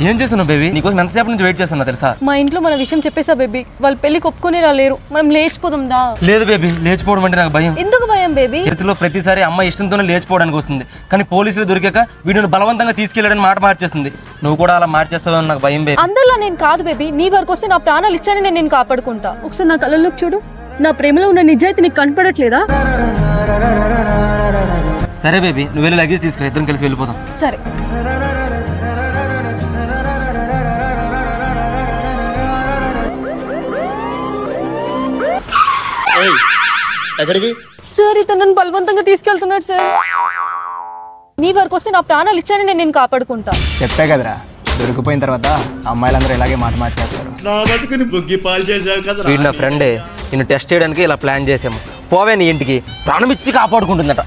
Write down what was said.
ఏం చేస్తున్నావు బేబీ? నీకోసం ఎంతసేపు నుంచి వెయిట్ చేస్తున్నా తెలుసా? మా ఇంట్లో మన విషయం చెప్పేసా బేబీ, వాళ్ళు పెళ్లికి ఒప్పుకునేలా లేరు. మనం లేచిపోదాం దా. లేదు బేబీ, లేచిపోవడం అంటే నాకు భయం. ఎందుకు భయం బేబీ? చేతిలో ప్రతిసారి అమ్మ ఇష్టంతోనే లేచిపోవడానికి వస్తుంది, కానీ పోలీసులు దొరికాక వీడిని బలవంతంగా తీసుకెళ్లాడని మాట మార్చేస్తుంది. నువ్వు కూడా అలా మార్చేస్తావని నాకు భయం బేబీ. అందరిలా నేను కాదు బేబీ, నీ వరకు వస్తే నా ప్రాణాలు ఇచ్చానని నేను కాపాడుకుంటా. ఒకసారి నా కళ్ళల్లోకి చూడు, నా ప్రేమలో ఉన్న నిజాయితీ నీకు కనపడట్లేదా? సరే బేబీ, నువ్వు వెళ్ళి లగేజ్ తీసుకురా, ఇద్దరం కలిసి వెళ్ళిపోదాం. సరే. ఎక్కడికి? సార్ ఇతను నన్ను బలవంతంగా తీసుకెళ్తున్నాడు సార్. నీ వరకు వస్తే నా ప్రాణాలు ఇచ్చానని నేను కాపాడుకుంటా. చెప్పే కదరా, దొరికిపోయిన తర్వాత అమ్మాయిలందరూ ఇలాగే మాట మార్చేస్తారు. నా బతుకుని బుగ్గి పాలు చేసావు కదా. వీడు నా ఫ్రెండే, నిన్ను టెస్ట్ చేయడానికి ఇలా ప్లాన్ చేసాము. పోవే నీ ఇంటికి, ప్రాణం ఇచ్చి కాపాడుకుంటుందట.